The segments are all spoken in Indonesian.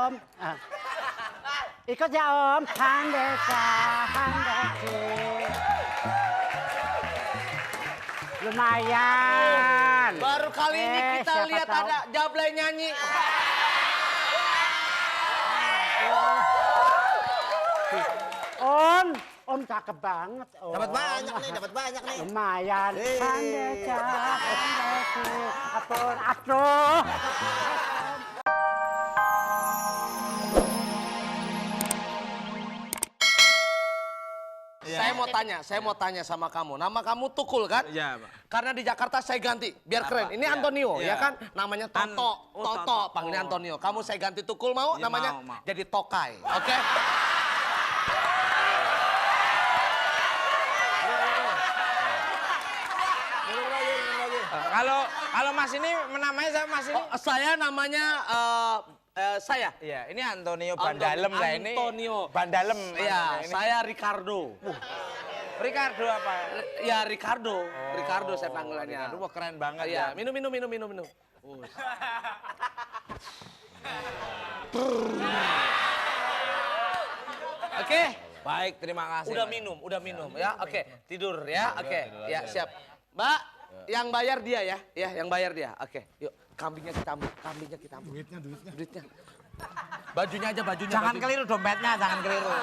om. Ikut ya om. Handeka, handeki. Lumayan. Baru kali ini kita lihat tahu. ada Jablay nyanyi. Om cakep banget. Om. Dapat banyak nih, dapat banyak nih. Lumayan. Handeka, handeki. Apun, aduh. Saya mau tanya sama kamu. Nama kamu Tukul kan? Iya, Pak. Karena di Jakarta saya ganti, biar keren. Ini Antonio, ya kan? Namanya Toto. Toto, panggilnya Antonio. Kamu saya ganti Tukul mau? Ya, Namanya mau. jadi Tokai. Oke? Kalau Mas ini namanya saya Mas ini. Oh, saya namanya saya. Iya, ini Antonio Bandalem lah ini. Antonio. Bandalem. Iya, saya Ricardo. Ricardo apa? Ya Ricardo. Ricardo saya panggilannya. Ricardo, wah keren banget Iya, ya. minum. Oke. Baik, terima kasih. Udah minum ya. Oke, tidur ya. Oke, ya siap. Mbak, yang bayar dia ya. Ya, yang bayar dia. Oke, yuk. Kambingnya kita ambil. Duitnya. Bajunya aja. Jangan keliru dompetnya, jangan keliru.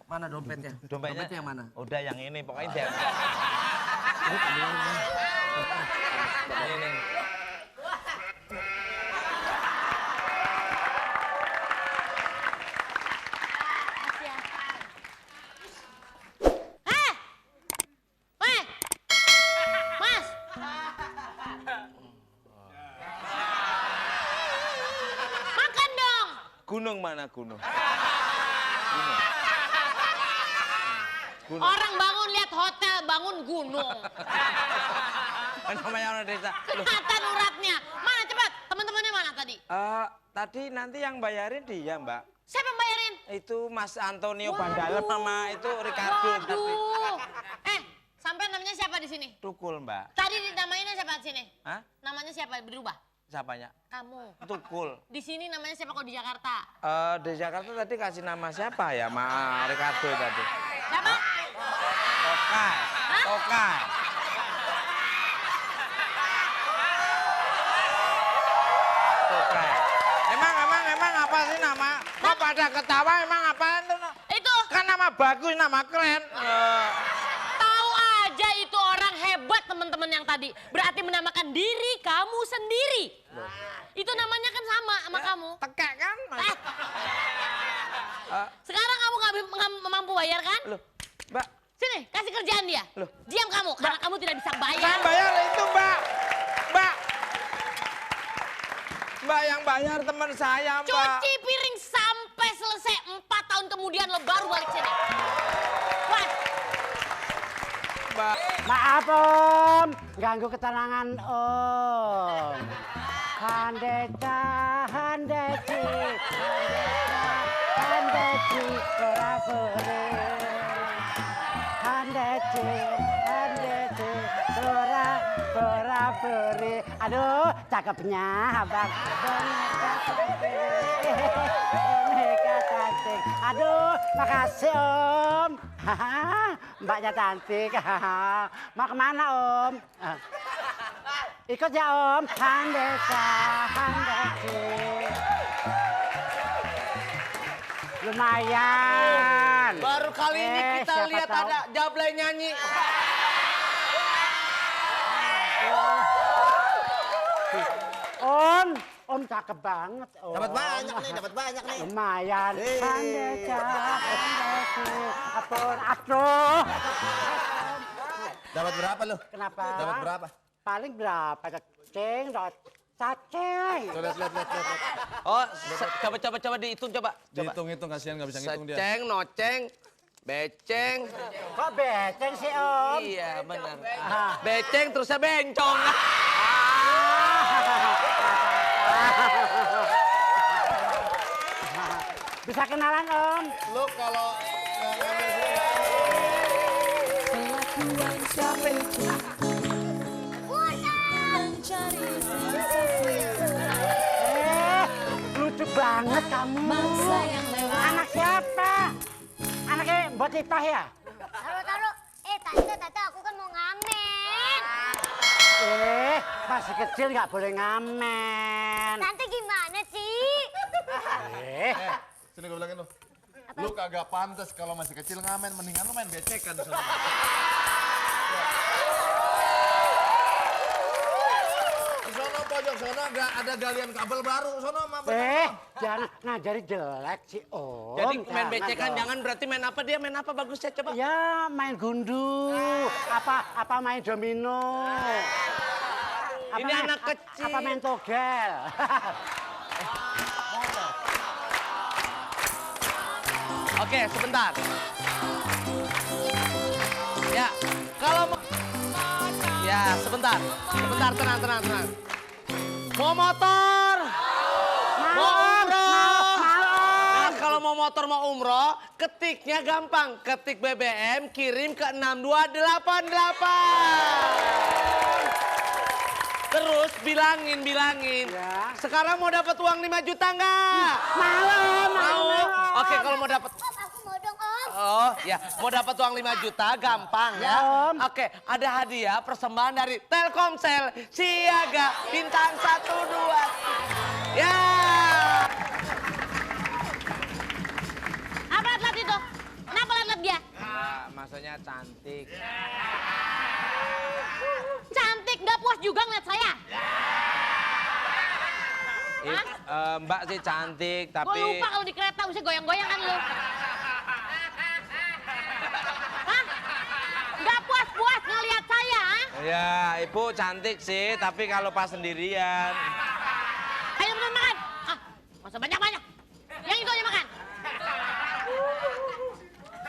Mana dompetnya? Dompetnya yang mana? Udah yang ini, pokoknya dia. Ini. Mas! Makan dong! Gunung mana gunung? Orang bangun lihat hotel, bangun gunung. Namanya orang desa. Kelihatan uratnya. Mana cepat? Teman-temannya mana tadi? Tadi nanti yang bayarin dia, Mbak. Siapa yang bayarin? Itu Mas Antonio Bandalem sama itu Ricardo tadi. Waduh. Sampai namanya siapa di sini? Tukul, Mbak. Tadi namanya siapa di sini? Hah? Namanya siapa? Berubah? Siapanya? Kamu. Tukul. Di sini namanya siapa kalau di Jakarta? Di Jakarta tadi kasih nama siapa ya? Ricardo tadi. Siapa? Tokai. Hah? Tokai. Tokai. Emang apa sih nama? Kok pada ketawa emang apaan tuh? Itu. Kan nama bagus, nama keren. Tahu aja itu orang hebat teman-teman yang tadi. Berarti menamakan diri kamu sendiri. Itu namanya kan sama kamu. Tekek kan? Sekarang kamu nggak mampu bayar kan? Loh, Mbak. Sini, kasih kerjaan dia. Loh. Diam kamu, karena kamu tidak bisa bayar. Kan bayar itu, Mbak. Mbak yang bayar teman saya, Mbak. Cuci piring sampai selesai 4 tahun kemudian lo baru balik sini. Mas, Mbak. Maaf om, ganggu ketenangan om. Handeka, handeki, handeki, pura-pura. Handeki, pura-pura. Aduh, cakepnya abang. Boneka cantik. Aduh, makasih om. Mbaknya cantik. Mau kemana om? Ikut ya om. Handeka, handeki. Lumayan. Baru kali ini kita siapa lihat tahu. ada Jablay nyanyi. Om cakep banget. Om. Dapat banyak nih, dapat banyak nih. Lumayan. Handeka, handeki. Apun, aduh. Dapat berapa lu? Kenapa? Dapat berapa? Paling berapa? Cacing, cacing. Tuh, lihat. Oh, coba dihitung coba. Dihitung kasihan nggak bisa ngitung dia. Seceng, noceng, beceng. Kok beceng sih om? Iya benar. Beceng terusnya bencong. Bisa kenalan om? Lu kalau Lucu banget. banget kamu. Anak siapa? Anaknya Mbak Titah ya? Taruh. Tante, aku kan mau ngamen. Masih kecil nggak boleh ngamen. Tante gimana sih? Sini gue bilangin lo. Lu kagak pantas kalau masih kecil ngamen, mendingan lu main becekan di sana. Di sono pojok sono ada galian kabel baru sono mah. Jangan ngajari jelek sih Om. Jadi main Jangan becekan dong. jangan berarti main apa dia? Main apa bagusnya coba? Ya main gundu, apa main domino. Ini anak kecil. Apa main togel. Oke, sebentar. Ya, kalau mau... Ya, sebentar. Sebentar, tenang. Mau motor? Mau umroh? Nah, kalau mau motor mau umroh, ketiknya gampang. Ketik BBM, kirim ke 6288. Terus bilangin. Ya. Sekarang mau dapat uang 5 juta nggak? Mau. Oke, kalau mau dapat... Om, aku mau dong Om. Oh ya, mau dapat uang 5 juta gampang ya. Om. Oke, ada hadiah persembahan dari Telkomsel Siaga bintang 12. Ya. Apa atlet itu? Kenapa atlet dia? Maksudnya cantik. Cantik, nggak puas juga ngeliat saya. Mbak sih cantik, tapi... Gue lupa kalau di kereta bisa goyang-goyang kan lu. Hah? Nggak puas-puas ngeliat saya, ha? Ya, ibu cantik sih, tapi kalau pas sendirian. Ayo bener makan. Ah, masa banyak-banyak. Yang itu aja makan.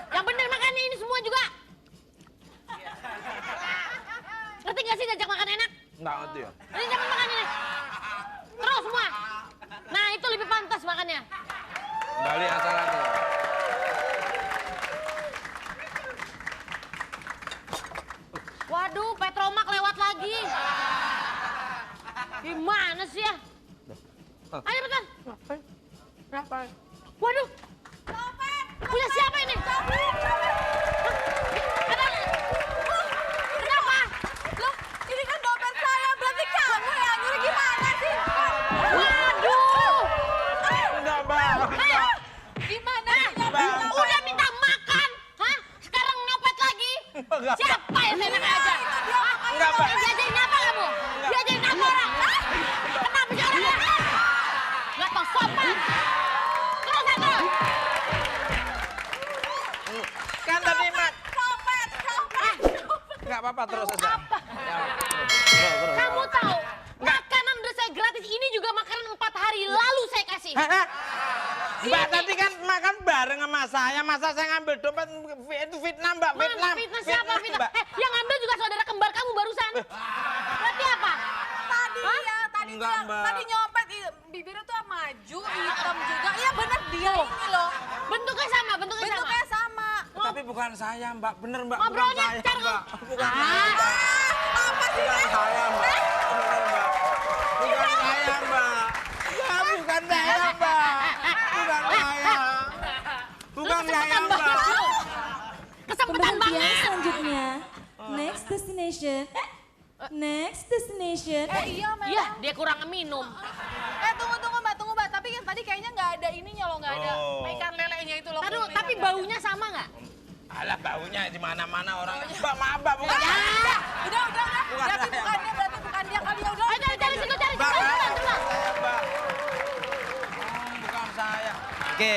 Yang bener makannya ini semua juga. Ngerti gak sih diajak makan enak? Nggak ngerti ya? Ini jangan makan ini. Terus semua. Nah itu lebih pantas makannya. Bali asalan tuh. Waduh, Petromak lewat lagi. Gimana sih ya? Ayo betul. Waduh. Punya siapa ini? Kenapa? Loh, ini kan dompet saya, berarti kamu yang nyuri gimana sih? Waduh. Enggak, Mbak. Gimana sih? Udah minta makan. Hah? Sekarang nyopet lagi? Enggak, Mbak. Siapa yang enak aja? Enggak, Mbak. Diajarin apa kamu? Diajarin apa orang? Kenapa sih orangnya? Nggak tahu sopan. Terus. Kan tadi mak. Copet. Enggak apa-apa terus aja. Kamu tahu, makanan udah saya gratis, ini juga makanan 4 hari lalu saya kasih. Hah? Mbak tadi kan makan bareng sama saya, masa saya ngambil dompet itu fitnah Mbak, Mana fitnah siapa fitnah? Mbak. Yang ngambil juga saudara kembar kamu barusan. Berarti apa? Tadi Enggak, Mbak. tadi nyopet bibirnya tuh maju, hitam juga. Iya bener dia ini loh. Bentuknya sama. Bentuknya sama. Tapi bukan saya Mbak, bener Mbak, bukan Ngobrolnya saya cara Mbak. Bukan Ah. saya Mbak. Apa sih? Bukan saya Mbak. Bener Mbak. Bukan saya Mbak. Ya bukan saya Mbak. Bukan saya. Bukan saya Mbak. Kesempatan Pemberhentian banget. selanjutnya. Next destination. Next destination. Iya memang. Iya, dia kurang minum. Tunggu mbak. Tapi yang tadi kayaknya nggak ada ininya loh, nggak ada ikan lelenya itu loh. Aduh, tapi baunya sama nggak? Alah baunya di mana-mana orang. Mbak maaf Mbak, bukan Ya. saya. Udah. Bukan Berarti saya, bukan dia, berarti bukan dia kali ya udah. Ayo cari situ, cari situ. Mbak, Cepetan. Mbak. Bukan saya. Oke.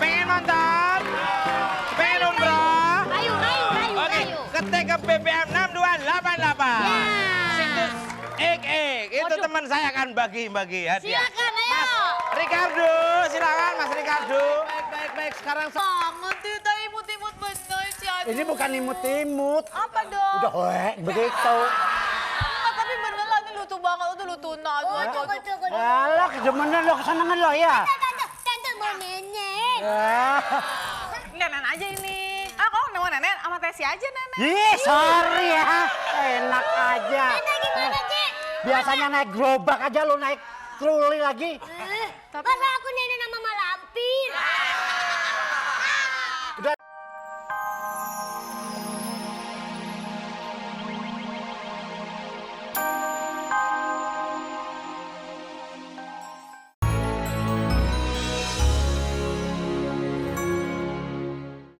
Pengen nonton? Pengen umroh? Ayo. Oke, ketik ke BBM 6288. Ya. Situs Ek. Itu Waduh. teman saya akan bagi hadiah. Silakan, ayo. Ricardo, silakan Mas Ricardo. Baik. Sekarang Banget itu imut-imut bener si Aduh. Ini bukan imut-imut. Apa dong? Udah begitu. Tapi beneran ini lucu banget, itu lucu nah. Tunggu. Alah, kedemenan lo, kesenangan lo ya. Tante mau nenek. Ya. Nenek aja ini. Kalau mau nenek sama Tesi aja nenek. Ih, sorry ya. Enak aja. Tante gimana sih? Biasanya naik gerobak aja lu naik troli lagi. Masa aku nenek nama Malampir?